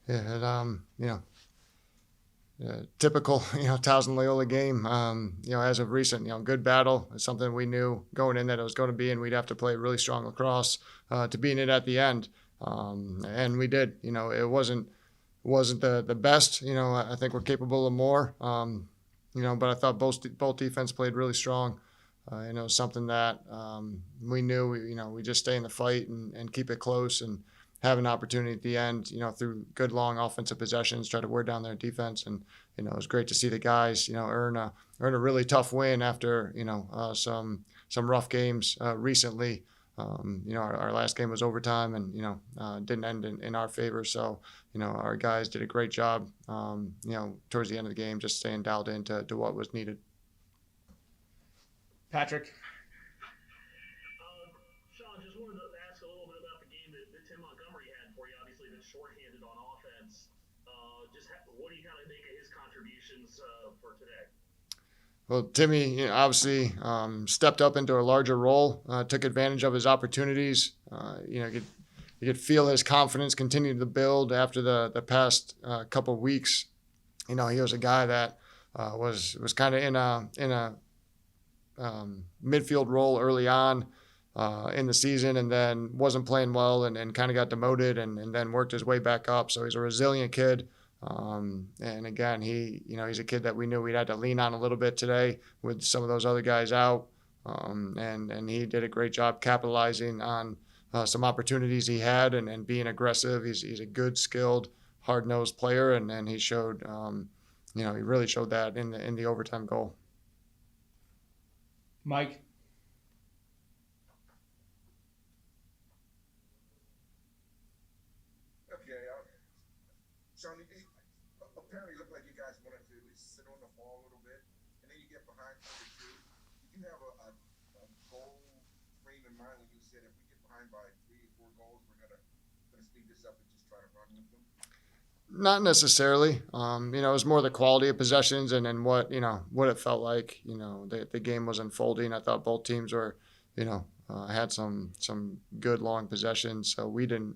Yeah, typical, Towson Loyola game. As of recent, good battle. It's something we knew going in that it was going to be, and we'd have to play really strong lacrosse to be in it at the end. And we did. It wasn't the best. I think we're capable of more. But I thought both defense played really strong. Something that we knew. We just stay in the fight and keep it close and have an opportunity at the end, through good long offensive possessions, try to wear down their defense. And, it was great to see the guys, earn a really tough win after, some rough games recently. Our last game was overtime and, didn't end in our favor. So, our guys did a great job, towards the end of the game, just staying dialed into to what was needed. Patrick. Shawn, just wanted to ask a little bit about the game that Tim Montgomery had for you. Obviously, been shorthanded on offense. What do you kind of make of his contributions for today? Well, Timmy, obviously stepped up into a larger role, took advantage of his opportunities. You could feel his confidence continue to build after the past couple of weeks. He was a guy that was kind of in a midfield role early on in the season, and then wasn't playing well, and kind of got demoted, and then worked his way back up. So he's a resilient kid. And again, he's a kid that we knew we'd had to lean on a little bit today with some of those other guys out. And he did a great job capitalizing on some opportunities he had and being aggressive. He's a good, skilled, hard-nosed player, and he showed, he really showed that in the overtime goal. Mike. Okay, Shawn, apparently looked like you guys wanted to at least sit on the ball a little bit, and then you get behind 42. Did you have a goal frame in mind when you said if we get behind by 3 or 4 goals, we're gonna speed this up and just try to run with them? Not necessarily. It was more the quality of possessions and what it felt like. The game was unfolding. I thought both teams were, had some good long possessions. So we didn't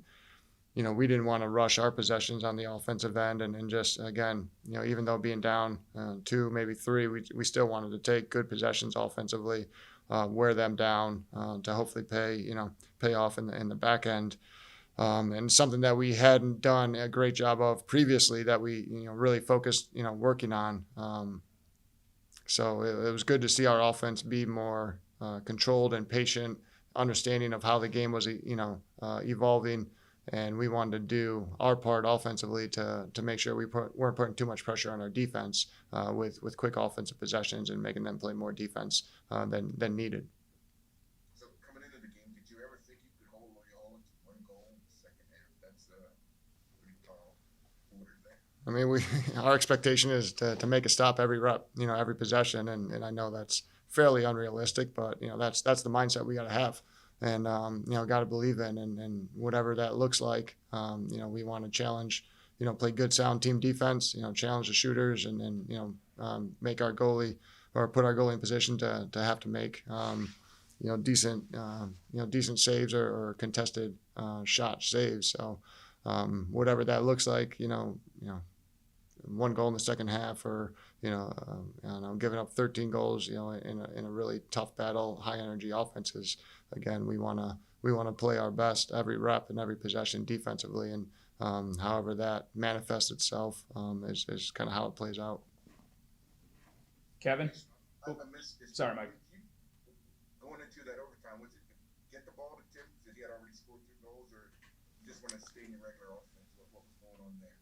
want to rush our possessions on the offensive end, and just, again, even though being down 2, maybe 3, we still wanted to take good possessions offensively, wear them down to hopefully pay off in the back end. And something that we hadn't done a great job of previously that we really focused working on. So it was good to see our offense be more controlled and patient, understanding of how the game was evolving, and we wanted to do our part offensively to make sure we weren't putting too much pressure on our defense with quick offensive possessions and making them play more defense than needed. So coming into the game, did you ever think you could hold Loyola to 1 goal in the second half? That's pretty tall order there. I mean, our expectation is to make a stop every rep, every possession, and I know that's fairly unrealistic, but that's the mindset we got to have, and got to believe in, and whatever that looks like, we want to challenge, play good sound team defense, challenge the shooters, and then make our goalie or put our goalie in position to have to make decent saves or contested shot saves. So whatever that looks like, 1 goal in the second half, or giving up 13 goals, in a really tough battle, high energy offenses. Again, we want to play our best every rep and every possession defensively, and however that manifests itself is kind of how it plays out. Kevin. I missed this. Sorry, Mike. Going into that overtime, was it get the ball to Tim because he had already scored 2 goals, or you just want to stay in your regular offense? What was going on there?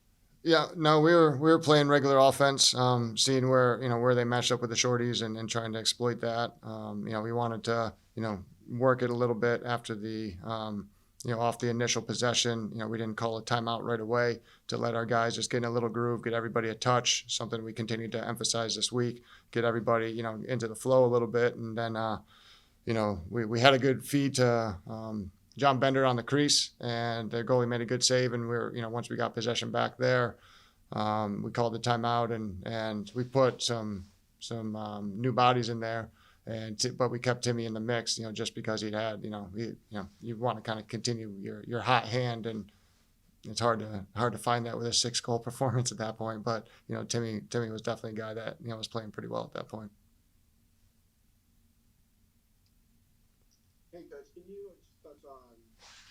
Yeah, no, we were playing regular offense, seeing where they matched up with the shorties and trying to exploit that. We wanted to work it a little bit after the off the initial possession. We didn't call a timeout right away to let our guys just get in a little groove, get everybody a touch. Something we continued to emphasize this week. Get everybody into the flow a little bit, and then we had a good feed to John Bender on the crease, and the goalie made a good save. And once we got possession back there, we called the timeout, and we put some new bodies in there, but we kept Timmy in the mix, just because he'd had, you want to kind of continue your hot hand and it's hard to find that with a 6-goal performance at that point. But Timmy was definitely a guy that was playing pretty well at that point. Hey, Coach, can you just touch on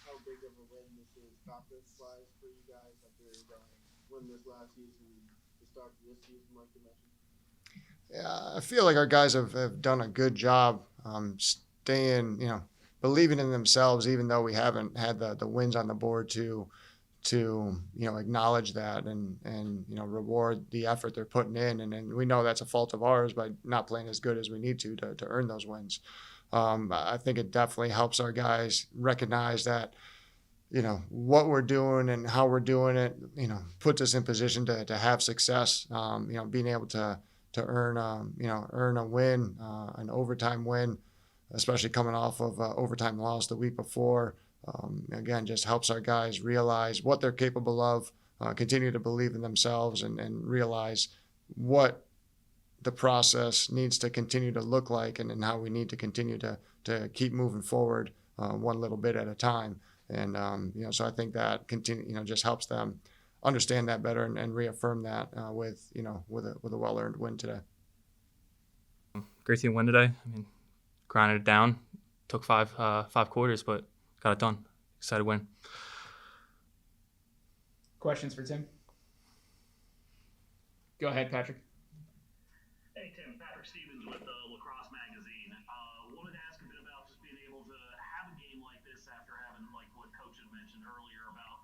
how big of a win this is conference-wise for you guys after win this last season, the start of this season, like you mentioned? Yeah, I feel like our guys have done a good job staying, believing in themselves, even though we haven't had the wins on the board to acknowledge that and reward the effort they're putting in. And we know that's a fault of ours by not playing as good as we need to earn those wins. I think it definitely helps our guys recognize that, what we're doing and how we're doing it, puts us in position to have success. Being able to earn a win, an overtime win, especially coming off of overtime loss the week before. Again, just helps our guys realize what they're capable of, continue to believe in themselves, and realize what the process needs to continue to look like, and how we need to continue to keep moving forward one little bit at a time. And so I think that just helps them understand that better and reaffirm that with a well-earned win today. Great team win today. I mean, grinded it down. Took five quarters, but got it done. Excited win. Questions for Tim? Go ahead, Patrick. Hey, Tim. Patrick Stevens with Lacrosse magazine. Wanted to ask a bit about just being able to have a game like this after having, like what Coach had mentioned earlier about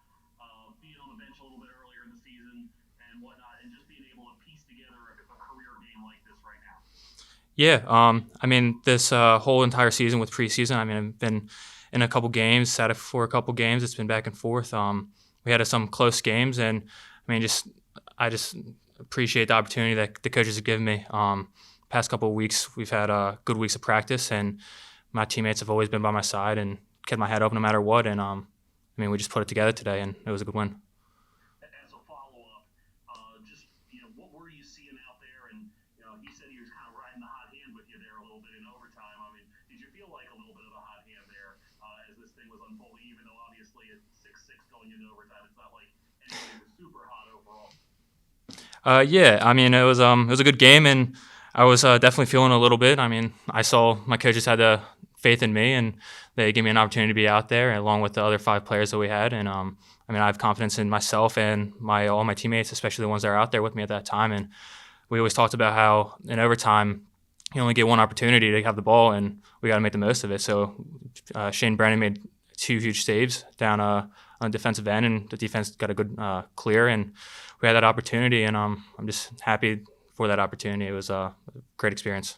being on the bench a little bit earlier in the season and whatnot, and just being able to piece together a career game like this right now. Yeah, I mean, this whole entire season with preseason, I mean, I've been in a couple games, sat it for a couple games. It's been back and forth. We had some close games, and I mean, I just appreciate the opportunity that the coaches have given me. Past couple of weeks, we've had good weeks of practice, and my teammates have always been by my side and kept my head up no matter what. And I mean, we just put it together today, and it was a good win. As a follow-up, just what were you seeing out there? And he said he was kind of riding the hot hand with you there a little bit in overtime. I mean, did you feel like a little bit of a hot hand there as this thing was unfolding? Even though obviously it's 6-6 going into overtime, it's not like anything was super hot overall. Yeah, I mean, it was a good game, and I was definitely feeling a little bit. I mean, I saw my coaches had the faith in me, and they gave me an opportunity to be out there along with the other 5 players that we had. And I mean, I have confidence in myself and all my teammates, especially the ones that are out there with me at that time. And we always talked about how in overtime you only get one opportunity to have the ball, and we got to make the most of it. So Shane Brennan made 2 huge saves down on the defensive end, and the defense got a good clear, and we had that opportunity, and I'm just happy for that opportunity. It was a great experience.